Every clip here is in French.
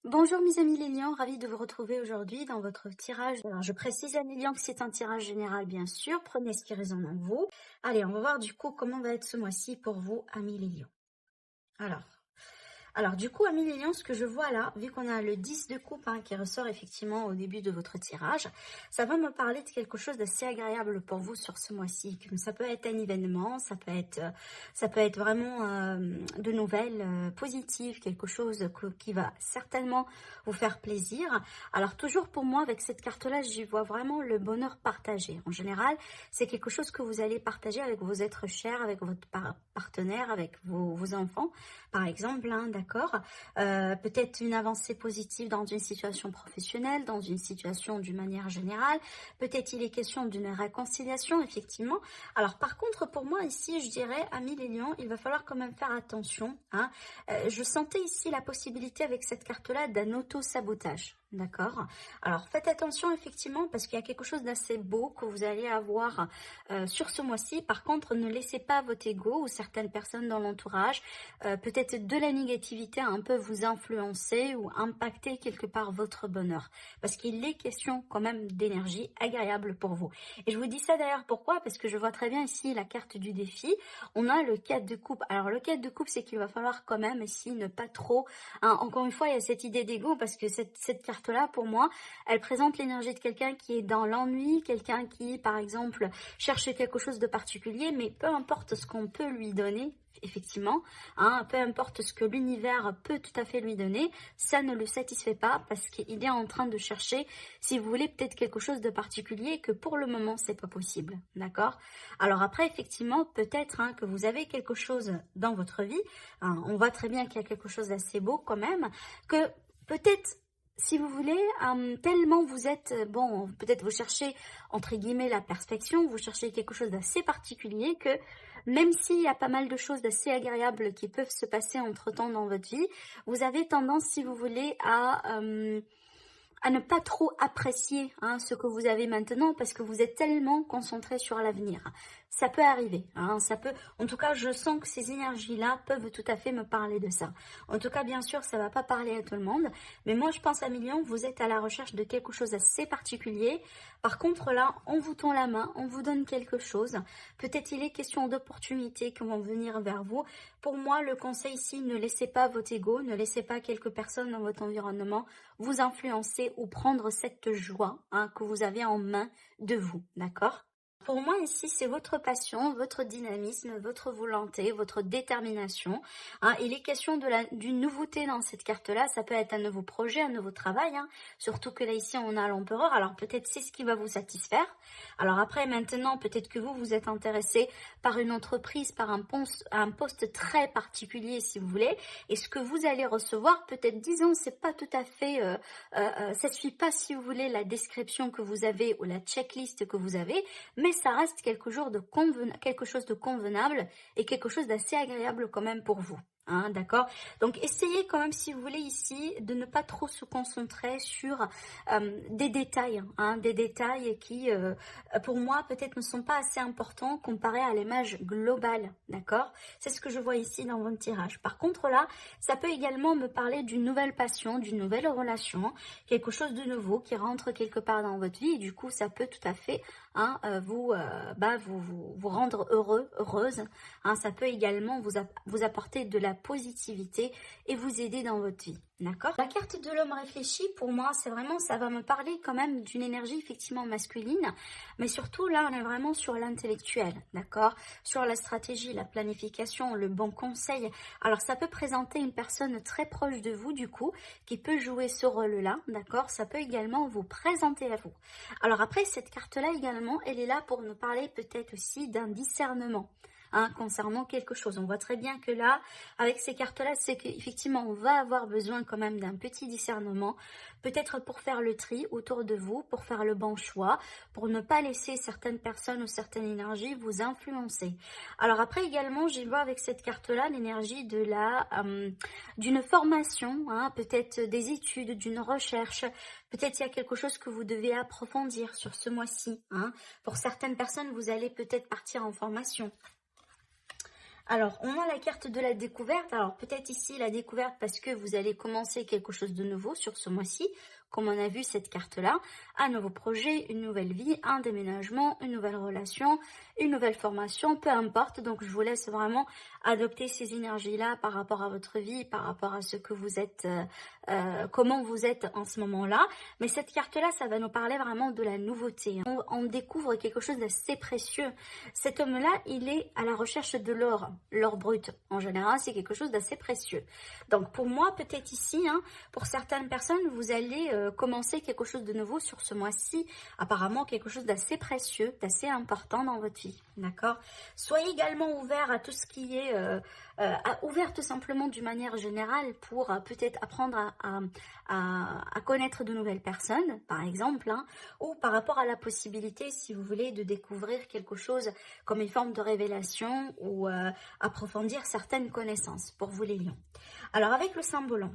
Bonjour mes amis les lions, ravie de vous retrouver aujourd'hui dans votre tirage. Alors je précise à mes lions que c'est un tirage général bien sûr, prenez ce qui résonne en vous. Allez, on va voir du coup comment va être ce mois-ci pour vous amis les lions. Alors du coup, amis les lions, ce que je vois là, vu qu'on a le 10 de coupe qui ressort effectivement au début de votre tirage, ça va me parler de quelque chose d'assez agréable pour vous sur ce mois-ci. Ça peut être un événement, ça peut être vraiment de nouvelles positives, quelque chose qui va certainement vous faire plaisir. Alors toujours pour moi, avec cette carte-là, j'y vois vraiment le bonheur partagé. En général, c'est quelque chose que vous allez partager avec vos êtres chers, avec votre partenaire, avec vos enfants, par exemple, d'accord. Peut-être une avancée positive dans une situation professionnelle, dans une situation d'une manière générale. Peut-être il est question d'une réconciliation, effectivement. Alors, par contre, pour moi, ici, je dirais, amis les lions, il va falloir quand même faire attention. Je sentais ici la possibilité avec cette carte-là d'un auto-sabotage. D'accord. Alors, faites attention, effectivement, parce qu'il y a quelque chose d'assez beau que vous allez avoir sur ce mois-ci. Par contre, ne laissez pas votre ego ou certaines personnes dans l'entourage, peut-être de la négativité un peu vous influencer ou impacter quelque part votre bonheur. Parce qu'il est question quand même d'énergie agréable pour vous. Et je vous dis ça d'ailleurs pourquoi? Parce que je vois très bien ici la carte du défi. On a le 4 de coupe. Alors le 4 de coupe, c'est qu'il va falloir quand même ici ne pas trop... encore une fois, il y a cette idée d'ego parce que cette carte-là, pour moi, elle présente l'énergie de quelqu'un qui est dans l'ennui, quelqu'un qui, par exemple, cherche quelque chose de particulier, mais peu importe ce qu'on peut lui donner, effectivement, peu importe ce que l'univers peut tout à fait lui donner, ça ne le satisfait pas parce qu'il est en train de chercher, si vous voulez, peut-être quelque chose de particulier que pour le moment, c'est pas possible, d'accord? Alors après, effectivement, peut-être que vous avez quelque chose dans votre vie, on voit très bien qu'il y a quelque chose d'assez beau quand même, que peut-être si vous voulez, tellement vous êtes, bon, peut-être vous cherchez, entre guillemets, la perfection, vous cherchez quelque chose d'assez particulier que, même s'il y a pas mal de choses d'assez agréables qui peuvent se passer entre-temps dans votre vie, vous avez tendance, si vous voulez, à ne pas trop apprécier ce que vous avez maintenant parce que vous êtes tellement concentré sur l'avenir. Ça peut arriver, ça peut. En tout cas, je sens que ces énergies-là peuvent tout à fait me parler de ça. En tout cas, bien sûr, ça va pas parler à tout le monde, mais moi, je pense à Million, vous êtes à la recherche de quelque chose d'assez particulier. Par contre, là, on vous tend la main, on vous donne quelque chose. Peut-être il est question d'opportunités qui vont venir vers vous. Pour moi, le conseil ici, ne laissez pas votre ego, ne laissez pas quelques personnes dans votre environnement vous influencer ou prendre cette joie que vous avez en main de vous, d'accord? Pour moi, ici, c'est votre passion, votre dynamisme, votre volonté, votre détermination. Il est question d'une nouveauté dans cette carte-là. Ça peut être un nouveau projet, un nouveau travail. Surtout que là, ici, on a l'empereur. Alors, peut-être c'est ce qui va vous satisfaire. Alors après, maintenant, peut-être que vous êtes intéressé par une entreprise, par un poste très particulier, si vous voulez. Et ce que vous allez recevoir, peut-être, disons, c'est pas tout à fait... ça ne suit pas, si vous voulez, la description que vous avez ou la checklist que vous avez, mais ça reste quelque chose de convenable et quelque chose d'assez agréable quand même pour vous. D'accord. Donc essayez quand même, si vous voulez, ici de ne pas trop se concentrer sur des détails, des détails qui pour moi peut-être ne sont pas assez importants comparé à l'image globale, d'accord. C'est ce que je vois ici dans votre tirage. Par contre là, ça peut également me parler d'une nouvelle passion, d'une nouvelle relation, quelque chose de nouveau qui rentre quelque part dans votre vie et du coup ça peut tout à fait vous rendre heureux, heureuse. Ça peut également vous apporter de la positivité et vous aider dans votre vie. D'accord. La carte de l'homme réfléchi, pour moi, c'est vraiment, ça va me parler quand même d'une énergie effectivement masculine, mais surtout là, on est vraiment sur l'intellectuel, d'accord, sur la stratégie, la planification, le bon conseil. Alors, ça peut présenter une personne très proche de vous, du coup, qui peut jouer ce rôle-là, d'accord. Ça peut également vous présenter à vous. Alors après, cette carte-là également, elle est là pour nous parler peut-être aussi d'un discernement. Concernant quelque chose. On voit très bien que là, avec ces cartes-là, c'est qu'effectivement, on va avoir besoin quand même d'un petit discernement, peut-être pour faire le tri autour de vous, pour faire le bon choix, pour ne pas laisser certaines personnes ou certaines énergies vous influencer. Alors après également, j'y vois avec cette carte-là l'énergie de d'une formation, peut-être des études, d'une recherche, peut-être il y a quelque chose que vous devez approfondir sur ce mois-ci. Pour certaines personnes, vous allez peut-être partir en formation. Alors, on a la carte de la découverte. Alors, peut-être ici la découverte parce que vous allez commencer quelque chose de nouveau sur ce mois-ci. Comme on a vu cette carte-là, un nouveau projet, une nouvelle vie, un déménagement, une nouvelle relation, une nouvelle formation, peu importe. Donc, je vous laisse vraiment adopter ces énergies-là par rapport à votre vie, par rapport à ce que vous êtes, comment vous êtes en ce moment-là. Mais cette carte-là, ça va nous parler vraiment de la nouveauté. On découvre quelque chose d'assez précieux. Cet homme-là, il est à la recherche de l'or, l'or brut. En général, c'est quelque chose d'assez précieux. Donc, pour moi, peut-être ici, hein, pour certaines personnes, vous allez commencer quelque chose de nouveau sur ce mois-ci. Apparemment, quelque chose d'assez précieux, d'assez important dans votre vie. D'accord? Soyez également ouvert à tout ce qui est ouvert tout simplement d'une manière générale pour peut-être apprendre à connaître de nouvelles personnes, par exemple, hein, ou par rapport à la possibilité, si vous voulez, de découvrir quelque chose comme une forme de révélation ou approfondir certaines connaissances pour vous les lions. Alors avec le symbole.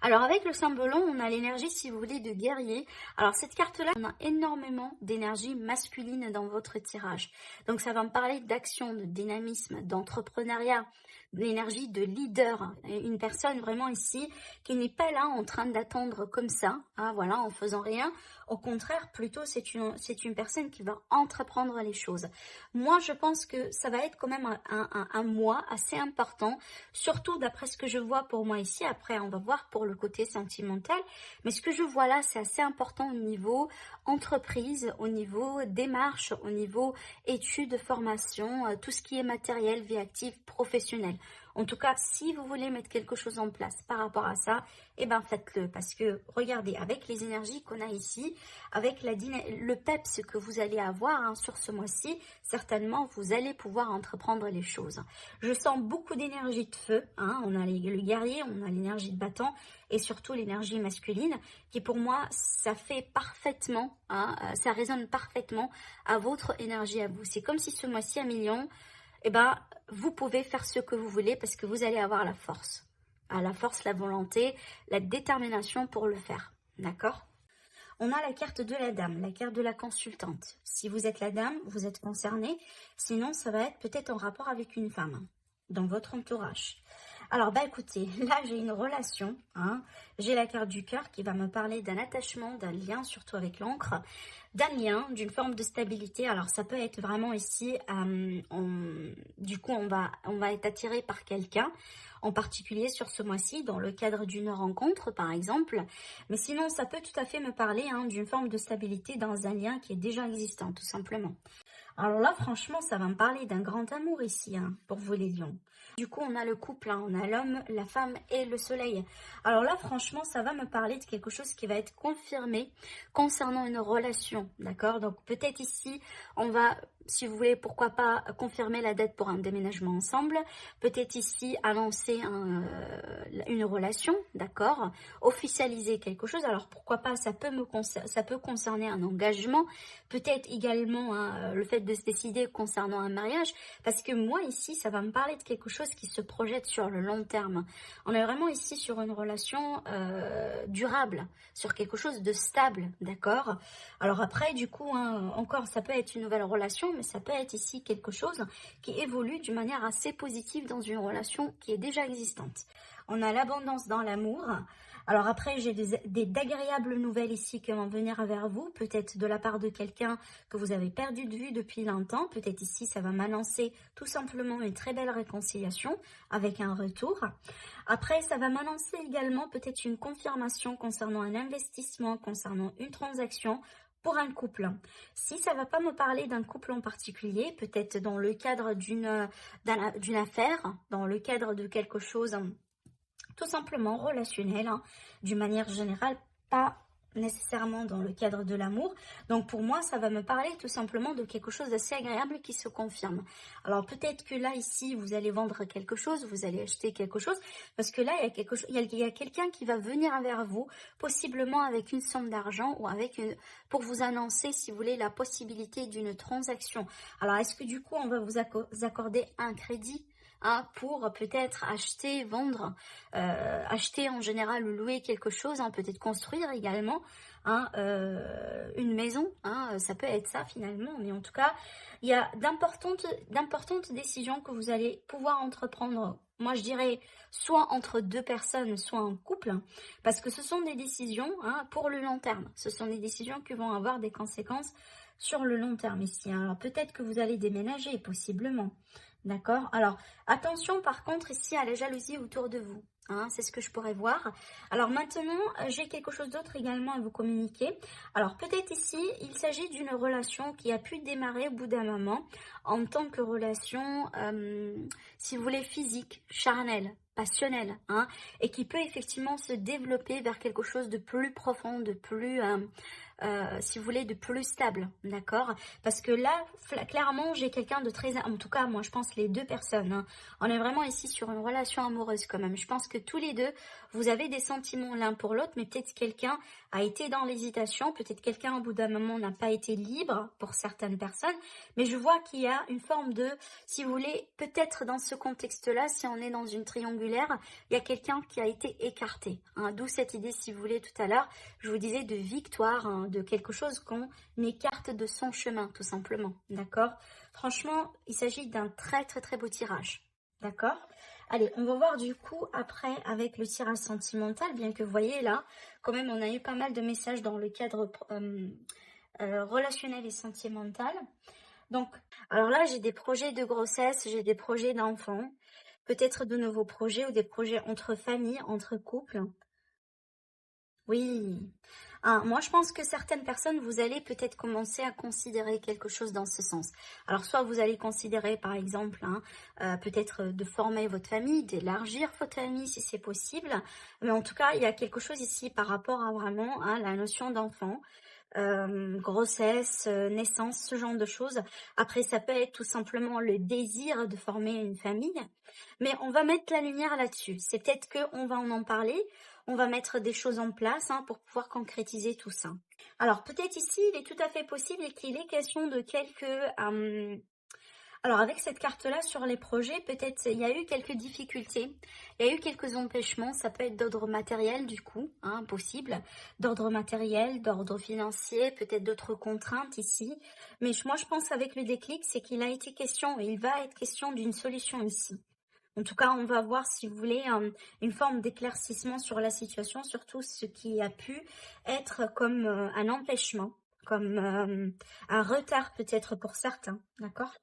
Alors avec le symbole, on a l'énergie, si vous voulez, de guerrier. Alors cette carte-là, on a énormément d'énergie masculine dans votre tirage. Donc ça va me parler d'action, de dynamisme, d'entrepreneuriat, d'énergie de leader. Une personne vraiment ici qui n'est pas là en train d'attendre comme ça, hein, voilà, en faisant rien. Au contraire, plutôt c'est une personne qui va entreprendre les choses. Moi, je pense que ça va être quand même un mois assez important, surtout d'après ce que je vois pour moi ici. Après, on va voir pour le côté sentimental. Mais ce que je vois là, c'est assez important au niveau entreprise, au niveau démarche, au niveau études, formation, tout ce qui est matériel, vie active, professionnelle. En tout cas, si vous voulez mettre quelque chose en place par rapport à ça, eh ben faites-le. Parce que, regardez, avec les énergies qu'on a ici, avec le peps que vous allez avoir hein, sur ce mois-ci, certainement, vous allez pouvoir entreprendre les choses. Je sens beaucoup d'énergie de feu. Hein, on a le guerrier, on a l'énergie de battant et surtout l'énergie masculine qui, pour moi, ça fait parfaitement, hein, ça résonne parfaitement à votre énergie à vous. C'est comme si ce mois-ci, à million, eh ben, vous pouvez faire ce que vous voulez parce que vous allez avoir la force. La force, la volonté, la détermination pour le faire. D'accord? On a la carte de la dame, la carte de la consultante. Si vous êtes la dame, vous êtes concerné. Sinon, ça va être peut-être en rapport avec une femme dans votre entourage. Alors, bah écoutez, là, j'ai une relation. Hein. J'ai la carte du cœur qui va me parler d'un attachement, d'un lien, surtout avec l'encre, d'un lien, d'une forme de stabilité. Alors, ça peut être vraiment ici, du coup, on va être attiré par quelqu'un, en particulier sur ce mois-ci, dans le cadre d'une rencontre, par exemple. Mais sinon, ça peut tout à fait me parler hein, d'une forme de stabilité dans un lien qui est déjà existant, tout simplement. Alors là, franchement, ça va me parler d'un grand amour ici, hein, pour vous les lions. Du coup, on a le couple, hein, on a l'homme, la femme et le soleil. Alors là, franchement, ça va me parler de quelque chose qui va être confirmé concernant une relation, d'accord? Donc peut-être ici, on va, si vous voulez, pourquoi pas confirmer la date pour un déménagement ensemble. Peut-être ici, annoncer une relation, d'accord? Officialiser quelque chose. Alors pourquoi pas, ça peut concerner un engagement. Peut-être également hein, le fait de se décider concernant un mariage. Parce que moi, ici, ça va me parler de quelque chose qui se projette sur le long terme. On est vraiment ici sur une relation durable, sur quelque chose de stable, d'accord? Alors après, du coup, hein, encore, ça peut être une nouvelle relation, mais ça peut être ici quelque chose qui évolue d'une manière assez positive dans une relation qui est déjà existante. On a l'abondance dans l'amour. Alors après, j'ai d'agréables nouvelles ici qui vont venir vers vous, peut-être de la part de quelqu'un que vous avez perdu de vue depuis longtemps. Peut-être ici, ça va m'annoncer tout simplement une très belle réconciliation avec un retour. Après, ça va m'annoncer également peut-être une confirmation concernant un investissement, concernant une transaction pour un couple. Si ça ne va pas me parler d'un couple en particulier, peut-être dans le cadre d'une affaire, dans le cadre de quelque chose tout simplement relationnel, hein, d'une manière générale, pas nécessairement dans le cadre de l'amour. Donc pour moi, ça va me parler tout simplement de quelque chose d'assez agréable qui se confirme. Alors peut-être que là, ici, vous allez vendre quelque chose, vous allez acheter quelque chose, parce que là, il y a quelqu'un qui va venir vers vous, possiblement avec une somme d'argent ou pour vous annoncer, si vous voulez, la possibilité d'une transaction. Alors est-ce que du coup, on va vous accorder un crédit, hein, pour peut-être acheter, vendre, acheter en général ou louer quelque chose, hein, peut-être construire également, hein, une maison, hein, ça peut être ça finalement, mais en tout cas, il y a d'importantes décisions que vous allez pouvoir entreprendre. Moi, je dirais soit entre deux personnes, soit en couple, parce que ce sont des décisions, hein, pour le long terme. Ce sont des décisions qui vont avoir des conséquences sur le long terme ici. Alors, peut-être que vous allez déménager, possiblement. D'accord? Alors, attention par contre ici à la jalousie autour de vous. Hein, c'est ce que je pourrais voir. Alors maintenant, j'ai quelque chose d'autre également à vous communiquer. Alors peut-être ici, il s'agit d'une relation qui a pu démarrer au bout d'un moment en tant que relation, si vous voulez, physique, charnelle, passionnelle, hein, et qui peut effectivement se développer vers quelque chose de plus profond, de plus, si vous voulez, de plus stable, d'accord? Parce que là, clairement, j'ai quelqu'un de très... En tout cas, moi, je pense les deux personnes, hein, on est vraiment ici sur une relation amoureuse quand même. Je pense que tous les deux, vous avez des sentiments l'un pour l'autre, mais peut-être quelqu'un a été dans l'hésitation, peut-être quelqu'un au bout d'un moment n'a pas été libre pour certaines personnes, mais je vois qu'il y a une forme de, si vous voulez, peut-être dans ce contexte-là, si on est dans une triangulaire, il y a quelqu'un qui a été écarté, hein, d'où cette idée, si vous voulez, tout à l'heure, je vous disais de victoire, hein, de quelque chose qu'on écarte de son chemin, tout simplement, d'accord? Franchement, il s'agit d'un très très très beau tirage, d'accord? Allez, on va voir du coup après avec le tirage sentimental, bien que vous voyez là, quand même on a eu pas mal de messages dans le cadre relationnel et sentimental. Donc, alors là j'ai des projets de grossesse, j'ai des projets d'enfants, peut-être de nouveaux projets ou des projets entre familles, entre couples. Oui. Moi, je pense que certaines personnes, vous allez peut-être commencer à considérer quelque chose dans ce sens. Alors, soit vous allez considérer, par exemple, hein, peut-être de former votre famille, d'élargir votre famille si c'est possible. Mais en tout cas, il y a quelque chose ici par rapport à vraiment hein, la notion d'enfant. Grossesse, naissance, ce genre de choses. Après, ça peut être tout simplement le désir de former une famille, mais on va mettre la lumière là-dessus. C'est peut-être qu'on va en parler, on va mettre des choses en place hein, pour pouvoir concrétiser tout ça. Alors, peut-être ici, il est tout à fait possible qu'il est question de quelques... alors, avec cette carte-là, sur les projets, peut-être il y a eu quelques difficultés, il y a eu quelques empêchements, ça peut être d'ordre matériel du coup, hein, possible, d'ordre matériel, d'ordre financier, peut-être d'autres contraintes ici. Mais moi, je pense avec le déclic, c'est qu'il a été question, et il va être question d'une solution ici. En tout cas, on va voir, si vous voulez, une forme d'éclaircissement sur la situation, surtout ce qui a pu être comme un empêchement, comme un retard peut-être pour certains, d'accord ?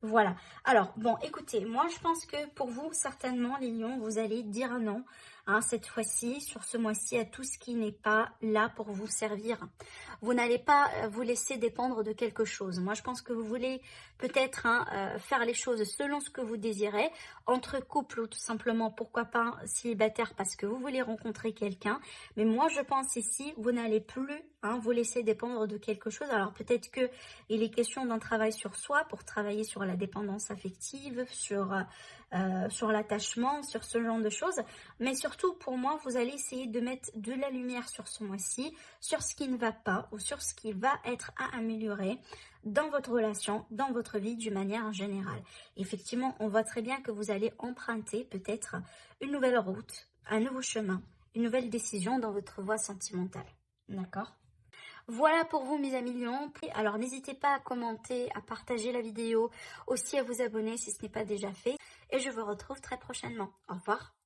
Voilà. Alors, bon, écoutez, moi, je pense que pour vous, certainement, les lions, vous allez dire non, hein, cette fois-ci, sur ce mois-ci, à tout ce qui n'est pas là pour vous servir. Vous n'allez pas vous laisser dépendre de quelque chose. Moi, je pense que vous voulez peut-être hein, faire les choses selon ce que vous désirez, entre couples ou tout simplement, pourquoi pas, célibataire, parce que vous voulez rencontrer quelqu'un. Mais moi, je pense ici, vous n'allez plus hein, vous laisser dépendre de quelque chose. Alors, peut-être que il est question d'un travail sur soi pour travailler sur la dépendance affective, sur l'attachement, sur ce genre de choses. Mais surtout, pour moi, vous allez essayer de mettre de la lumière sur ce mois-ci, sur ce qui ne va pas ou sur ce qui va être à améliorer dans votre relation, dans votre vie d'une manière générale. Effectivement, on voit très bien que vous allez emprunter peut-être une nouvelle route, un nouveau chemin, une nouvelle décision dans votre voie sentimentale. D'accord ? Voilà pour vous mes amis lions. Alors n'hésitez pas à commenter, à partager la vidéo, aussi à vous abonner si ce n'est pas déjà fait. Et je vous retrouve très prochainement. Au revoir.